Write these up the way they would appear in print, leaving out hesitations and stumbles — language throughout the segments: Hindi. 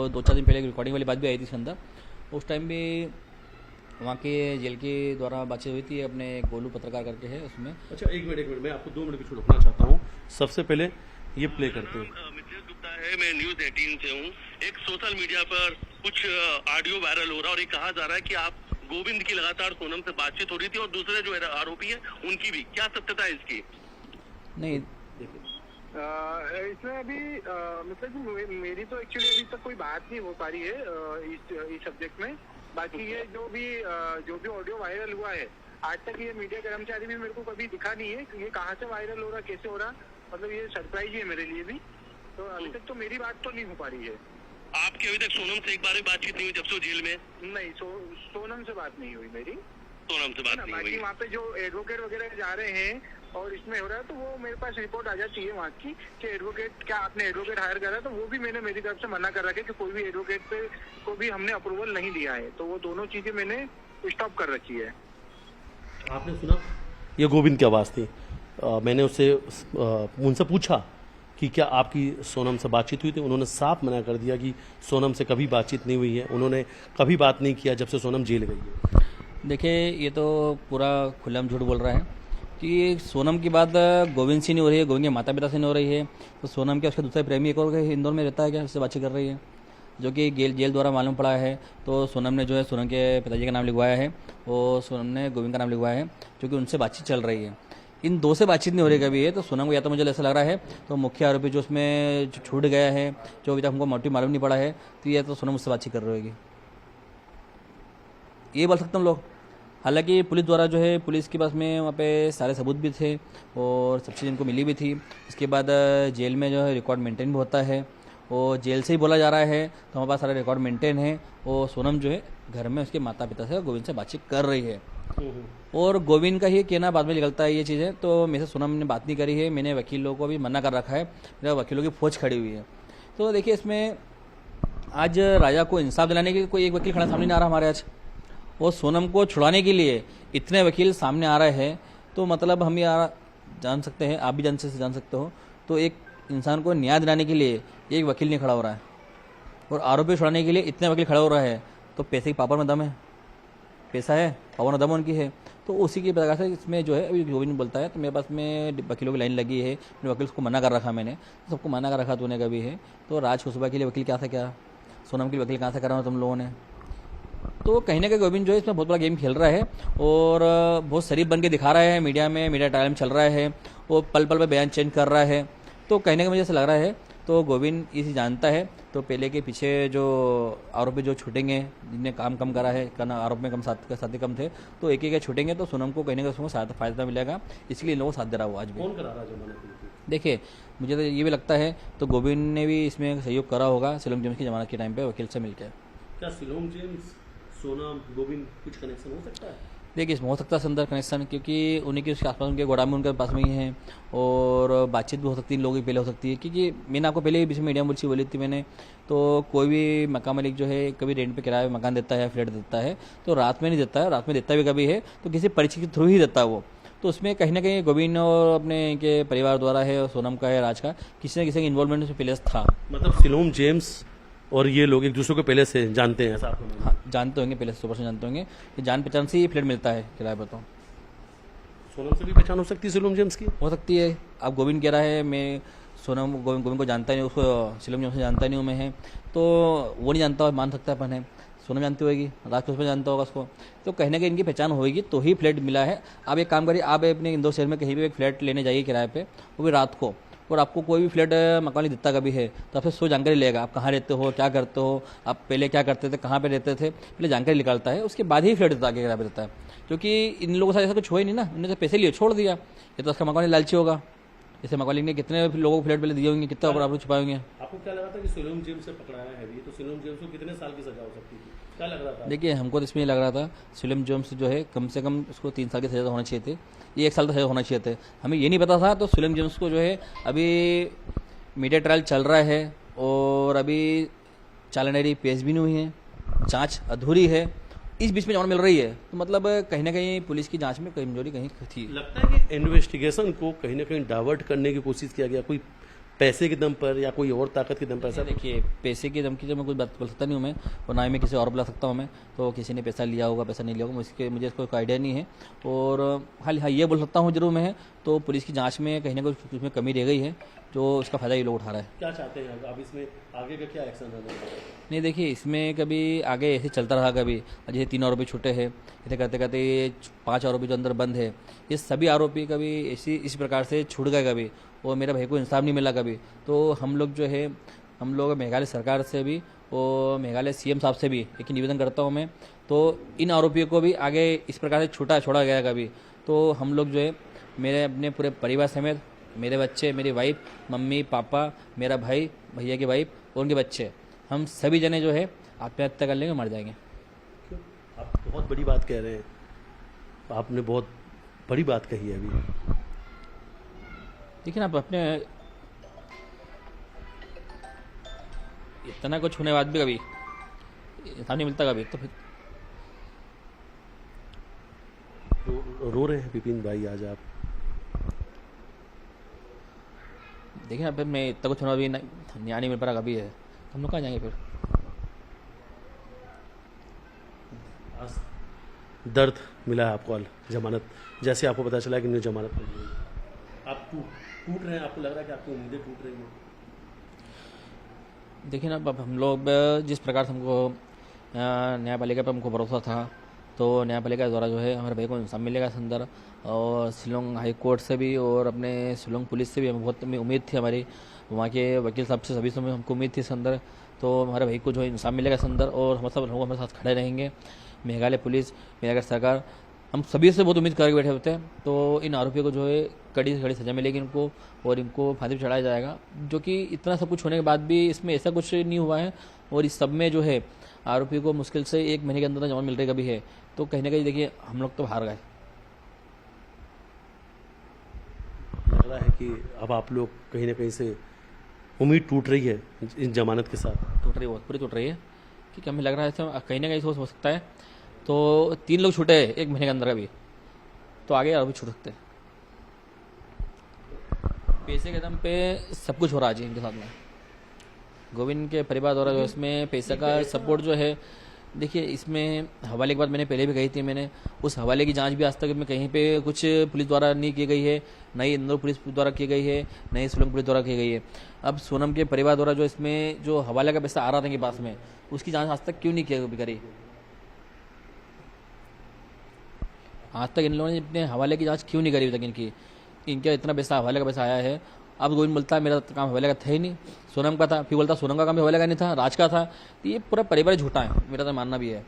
तो 2-4 दिन पहले रिकॉर्डिंग वाली बात भी आई थी इसके अंदर। उस टाइम भी वहाँ के जेल के द्वारा बातचीत हुई थी, अपने गोलू पत्रकार करके है उसमें। अच्छा, एक मिनट मैं आपको 2 मिनट पीछे रोकना चाहता हूँ। सबसे पहले ये प्ले करते हैं। मिथिलेश गुप्ता है, मैं न्यूज 18 से हूँ। एक सोशल मीडिया पर कुछ ऑडियो वायरल हो रहा है और ये कहा जा रहा है कि आप गोविंद की लगातार सोनम से बातचीत हो रही थी और दूसरे जो आरोपी है उनकी भी, क्या सत्यता है इसकी? नहीं, इसमें अभी मतलब मेरी तो एक्चुअली अभी तक कोई बात नहीं हो पा रही है इस सब्जेक्ट में। बाकी ये जो भी ऑडियो वायरल हुआ है, आज तक ये मीडिया कर्मचारी भी मेरे को कभी दिखा नहीं है कि ये कहाँ से वायरल हो रहा, कैसे हो रहा। मतलब ये सरप्राइज है मेरे लिए भी। तो अभी तक तो मेरी बात तो नहीं हो पा रही है। आपकी अभी तक सोनम से एक बार भी बातचीत नहीं हुई जब से वो जेल में? नहीं, सोनम से बात नहीं हुई मेरी। सोनम से बात नहीं हुई। बाकी वहाँ पे जो एडवोकेट वगैरह जा रहे हैं और इसमें हो रहा है, तो वो मेरे पास रिपोर्ट आ जाती है वहाँ की कि एडवोकेट, क्या आपने एडवोकेट हायर करा? तो वो भी मैंने मेरी तरफ से मना कर रखा है कि कोई भी एडवोकेट पे को भी हमने अप्रूवल नहीं दिया है। तो वो दोनों चीजें मैंने स्टॉप कर रखी है। आपने सुना, ये गोविंद की आवाज़ थी। मैंने उससे उनसे पूछा कि क्या आपकी सोनम से बातचीत हुई थी। उन्होंने साफ मना कर दिया कि सोनम से कभी बातचीत नहीं हुई है, उन्होंने कभी बात नहीं किया जब से सोनम जेल गई है। देखिए ये तो पूरा खुल्लम झूठ बोल रहा है कि सोनम की बात गोविंद से नहीं हो रही है, गोविंद के माता पिता से नहीं हो रही है। तो सोनम के उसका दूसरा प्रेमी एक और इंदौर में रहता है क्या, उससे बातचीत कर रही है, जो कि जेल द्वारा मालूम पड़ा है। तो सोनम ने जो है सोनम के पिताजी का नाम लिखवाया है और सोनम ने गोविंद का नाम लिखवाया है, जो कि उनसे बातचीत चल रही है। इन दो से बातचीत नहीं हो रही कभी है। तो सोनम को या तो मुझे ऐसा लग रहा है तो मुख्य आरोपी जो उसमें छूट गया है, जो अभी तक हमको मोटिव मालूम नहीं पड़ा है, तो ये तो सोनम उससे बातचीत कर रही होगी, ये बोल सकते हम लोग। हालांकि पुलिस द्वारा जो है, पुलिस के पास में वहाँ पे सारे सबूत भी थे और सब चीज़ इनको मिली भी थी। उसके बाद जेल में जो है रिकॉर्ड मेंटेन भी होता है और जेल से ही बोला जा रहा है, तो हमारे पास सारा रिकॉर्ड मेंटेन है। और सोनम जो है घर में उसके माता पिता से गोविंद से बातचीत कर रही है और गोविंद का ही कहना बाद में निकलता है ये चीज़ें। तो मेरे से सोनम ने बात नहीं करी है, मैंने वकीलों को भी मना कर रखा है, मेरा वकीलों की फौज खड़ी हुई है। तो देखिए इसमें आज राजा को इंसाफ दिलाने के लिए कोई एक वकील खड़ा सामने नहीं आ रहा हमारे आज, और सोनम को छुड़ाने के लिए इतने वकील सामने आ रहे हैं। तो मतलब हम यार जान सकते हैं, आप भी जान सकते हो, तो एक इंसान को न्याय दिलाने के लिए एक वकील नहीं खड़ा हो रहा है और आरोपी छुड़ाने के लिए इतने वकील खड़ा हो रहा है। तो पैसे की पावर में दम है, पैसा है, पावर में दम उनकी है। तो उसी की वजह से इसमें जो है अभी गोविंद बोलता है तो मेरे पास में वकीलों की लाइन लगी है, मेरे वकील को मना कर रखा मैंने, सबको मना कर रखा तूने कभी है। तो राज खुशबा के लिए वकील क्या था, क्या सोनम के लिए वकील कहाँ से करा हो तुम लोगों ने? तो कहीं ना कहीं गोविंद जो है इसमें बहुत बड़ा गेम खेल रहा है और बहुत शरीफ बन के दिखा रहा है मीडिया में, मीडिया टाइम चल रहा है, वो पल पल पे बयान चेंज कर रहा है। तो कहीं ना कहीं मुझे ऐसा लग रहा है तो गोविंद इसे जानता है। तो पहले के पीछे जो आरोपी जो छूटेंगे, जिनने काम कम करा है, आरोप में कम साथी कम थे, तो एक एक छूटेंगे तो सोनम को कहीं ना कहीं उसको फायदा मिलेगा, इसलिए इन लोगों को साथ दे रहा हुआ आज भी। कौन करा रहा जमानत? देखिए मुझे तो ये भी लगता है तो गोविंद ने भी इसमें सहयोग करा होगा सिलोम जेम्स की जमानत के टाइम पे वकील से मिलकर। क्या सिलोम जेम्स, सोनम, गोविंद कुछ कनेक्शन हो सकता है? देखिए इसमें हो सकता है अंदर कनेक्शन, क्योंकि उन्हीं के उसके आसपास उनके गोदाम में उनके पास में ही हैं और बातचीत भी हो सकती है इन लोगों की पहले हो सकती है। क्योंकि मैंने आपको पहले भी मीडिया में बोली थी मैंने, तो कोई भी मकान मालिक जो है कभी रेंट पे किराए मकान देता है, फ्लैट देता है, तो रात में नहीं देता है, रात में देता भी कभी है तो किसी परिचय के थ्रू ही देता है वो। तो उसमें कहीं ना कहीं गोविंद और अपने के परिवार द्वारा है और सोनम का है, राज का, किसी न किसी का इन्वॉल्वमेंट उसमें पहले था। मतलब सिलोम जेम्स और ये लोग एक दूसरे को पहले से जानते हैं ऐसा? हाँ जानते होंगे, पहले से 100% जानते होंगे कि जान पहचान से ही फ्लैट मिलता है किराए पर। तो सोनम से भी पहचान हो सकती है सिलोम जेम्स की? हो सकती है। अब गोविंद कह रहा है मैं सोनम गोविंद को जानता नहीं, उसको सिलोम जेम्स से जानता नहीं हूँ मैं है, तो वो नहीं जानता, मान सकता है अपन है, सोनम जानती होगी, राज खुशबा जानता होगा उसको। तो कहीं ना कहीं इनकी पहचान होगी तो ही फ्लैट मिला है। आप एक काम करिए, आप अपने इंदौर शहर में कहीं भी एक फ्लैट लेने जाइए किराए पे, वो भी रात को, और आपको कोई भी फ्लैट मकान नहीं दिखता कभी है, तो आपसे सो जानकारी लेगा, आप कहाँ रहते हो, क्या करते हो, आप पहले क्या करते थे, कहाँ पे रहते थे, पहले जानकारी निकालता है, उसके बाद ही फ्लैट देता आगे किराए पे देता है। क्योंकि इन लोगों से ऐसा कुछ हुआ ही नहीं ना, इन्होंने तो पैसे लिए छोड़ दिया, ये तो उसका मकान लालची होगा। जैसे मकान ने कितने लोगों को फ्लैट पहले दिए होंगे, कितना बराबर छुपाए होंगे। आपको क्या लगा था कि सिलोम जेम्स से पकड़ाया है ये, तो सिलोम जेम्स को कितने साल की सजा हो सकती थी, क्या लग रहा था? देखिए हमको तो इसमें लग रहा था सिलोम जेम्स जो है कम से कम उसको 3 साल की सजा होना चाहिए थी, ये 1 साल का सजा होना चाहिए थे, हमें ये नहीं पता था। तो सिलोम जेम्स को जो है अभी मीडिया ट्रायल चल रहा है और अभी चालानरी पेश भी नहीं हुई है, जांच अधूरी है, इस बीच में जमानत मिल रही है। तो मतलब कहीं ना कहीं पुलिस की जांच में कमजोरी कहीं थी। लगता है कि इन्वेस्टिगेशन को कहीं ना कहीं डाइवर्ट करने की कोशिश किया गया, कोई पैसे के दम पर या कोई और ताकत के दम पर ऐसा? देखिए, पैसे की धमकी तो मैं कुछ बात बोल सकता नहीं हूँ मैं, और ना ही मैं किसी और बुला सकता हूँ मैं। तो किसी ने पैसा लिया होगा, पैसा नहीं लिया होगा, मुझे इसको कोई आइडिया नहीं है। और हाँ, ये बोल सकता हूँ जरूर मैं, तो पुलिस की जांच में कहीं ना कहीं उसमें कमी रह गई है, जो उसका फायदा ये लोग उठा रहा है। क्या चाहते हैं आप इसमें आगे का क्या एक्शन है? नहीं देखिए, इसमें कभी आगे ऐसे चलता रहा, कभी जैसे 3 आरोपी छूटे हैं, ऐसे करते करते ये 5 आरोपी जो अंदर बंद है, ये सभी आरोपी कभी इस प्रकार से छूट गए कभी, और मेरे भाई को इंसाफ नहीं मिला कभी। तो हम लोग मेघालय सरकार से भी और मेघालय सीएम साहब से भी एक निवेदन करता हूँ मैं, तो इन आरोपियों को भी आगे इस प्रकार से छोड़ा गया कभी, तो हम लोग जो है मेरे अपने पूरे परिवार समेत, मेरे बच्चे, मेरी वाइफ, मम्मी पापा, मेरा भाई, भैया की वाइफ और उनके बच्चे, हम सभी जने जो है आत्महत्या कर लेंगे, मर जाएंगे। आप बहुत बड़ी बात कह रहे हैं, आपने बहुत बड़ी बात कही है अभी। देखिए ना, आप अपने इतना कुछ होने के बाद भी कभी इंसाफ नहीं मिलता कभी, तो फिर रो रहे हैं विपिन भाई आज आप? देखिए ना, फिर मैं इतना कुछ होना, अभी न्याय नहीं मिल पा रहा कभी है, तो हम लोग कहाँ जाएंगे फिर? आज दर्द मिला है आपको, जमानत जैसे आपको पता चला कि नहीं जमानत मिल गई, आप टूट रहे हैं, आपको लग रहा है कि आपकी उम्मीदें टूट रही हैं? देखिए ना, अब हम लोग जिस प्रकार से हमको न्यायपालिका पर हमको भरोसा था, तो न्यायपालिका द्वारा जो है हमारे भाई को इंसाफ मिलेगा इस अंदर, और शिलोंग हाई कोर्ट से भी और अपने शिलोंग पुलिस से भी हमें बहुत उम्मीद थी, हमारी वहाँ के वकील साहब से सभी से हमको उम्मीद थी इस अंदर, तो हमारे भाई को जो है इंसाफ मिलेगा इस अंदर, और हम सब लोग हमारे साथ खड़े रहेंगे। मेघालय पुलिस, मेघालय सरकार, हम सभी से बहुत उम्मीद करके बैठे होते हैं, तो इन आरोपियों को जो है कड़ी से कड़ी सजा मिलेगी इनको, और इनको फांसी पर चढ़ाया जाएगा, जो कि इतना सब कुछ होने के बाद भी इसमें ऐसा कुछ नहीं हुआ है। और इस सब में जो है आरोपी को मुश्किल से 1 महीने के अंदर जमानत मिल रही कभी है, तो कहीं ना कहीं देखिए हम लोग तो हार गए। लग रहा है कि अब आप लोग कहीं ना कहीं से उम्मीद टूट रही है इन जमानत के साथ? टूट रही है, बहुत पूरी टूट रही है, क्योंकि हमें लग रहा है कहीं ना कहीं हो सकता है, तो 3 लोग छूटे 1 महीने के अंदर कभी, तो आगे आरोपी छूट सकते हैं। पैसे के दम पे सब कुछ हो रहा है जी इनके साथ में। गोविंद के परिवार द्वारा जो इसमें पैसे का सपोर्ट जो है, देखिए इसमें हवाले की बात मैंने पहले भी कही थी, मैंने उस हवाले की जांच भी आज तक में कहीं पे कुछ पुलिस द्वारा नहीं की गई है, न ही इंदौर पुलिस द्वारा की गई है, न ही शिलोंग पुलिस द्वारा की गई है। अब सोनम के परिवार द्वारा जो इसमें जो हवाले का पैसा आ रहा था इनके पास में, उसकी जांच आज तक क्यों नहीं करी? आज तक इन लोगों ने अपने हवाले की जांच क्यों नहीं करी अभी तक इनका इतना पैसा हवाले का पैसा आया है। अब गोविंद बोलता है मेरा काम हवाले का था ही नहीं, सोनम का था, फिर बोलता सोनम का काम भी हवाले का नहीं था, राज का था। तो ये पूरा परिवार झूठा है, मेरा तो मानना भी है।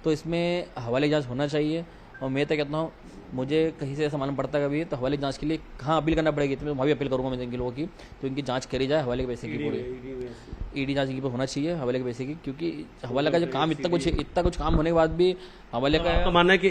तो इसमें हवाले की जांच होना चाहिए, और मैं तो कहता हूँ मुझे कहीं से ऐसा मालूम पड़ता है कभी, तो हवाले की जांच के लिए कहाँ अपील करना पड़ेगी, तो मैं वहाँ भी अपील करूँगा मैं इनके लोगों की, तो इनकी जाँच करी जाए हवाले के पैसे की पूरी। ईडी जाँच इनकी पर होना चाहिए हवाले के पैसे की, क्योंकि हवाले का जो काम इतना कुछ काम होने के बाद भी हवाले का आपका मानना है कि